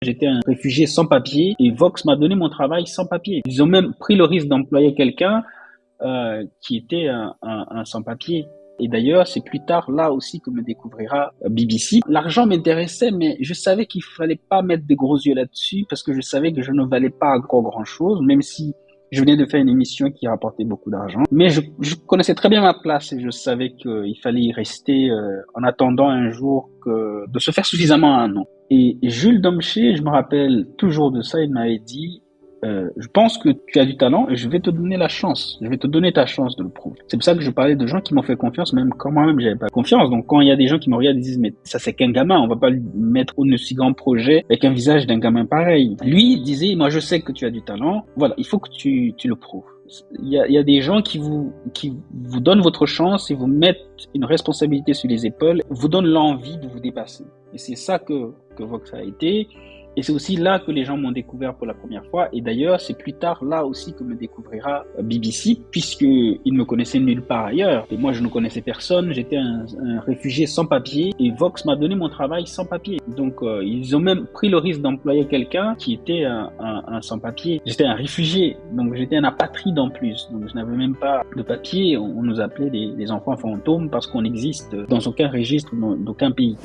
J'étais un réfugié sans papier et Vox m'a donné mon travail sans papier. Ils ont même pris le risque d'employer quelqu'un qui était un sans-papier. Et d'ailleurs, c'est plus tard là aussi que me découvrira BBC. L'argent m'intéressait, mais je savais qu'il fallait pas mettre des gros yeux là-dessus parce que je savais que je ne valais pas encore grand-chose, même si je venais de faire une émission qui rapportait beaucoup d'argent. Mais je connaissais très bien ma place et je savais qu'il fallait y rester en attendant un jour de se faire suffisamment un nom. Et Jules Domché, je me rappelle toujours de ça, il m'avait dit je pense que tu as du talent et je vais te donner la chance. Je vais te donner ta chance de le prouver. C'est pour ça que je parlais de gens qui m'ont fait confiance, même quand moi-même j'avais pas confiance. Donc quand il y a des gens qui me regardent et disent mais ça c'est qu'un gamin, on va pas lui mettre un aussi grand projet avec un visage d'un gamin pareil. Lui il disait moi je sais que tu as du talent. Voilà, il faut que tu le prouves. Il y a des gens qui vous donnent votre chance et vous mettent une responsabilité sur les épaules, vous donnent l'envie de vous dépasser. Et c'est ça que Vox a été. Et c'est aussi là que les gens m'ont découvert pour la première fois. Et d'ailleurs, c'est plus tard là aussi que me découvrira BBC, puisqu'ils me connaissaient nulle part ailleurs. Et moi, je ne connaissais personne. J'étais un réfugié sans papier. Et Vox m'a donné mon travail sans papier. Donc, ils ont même pris le risque d'employer quelqu'un qui était un sans-papier. J'étais un réfugié. Donc, j'étais un apatride en plus. Donc, je n'avais même pas de papier. On nous appelait des enfants fantômes parce qu'on n'existe dans aucun registre, dans aucun pays.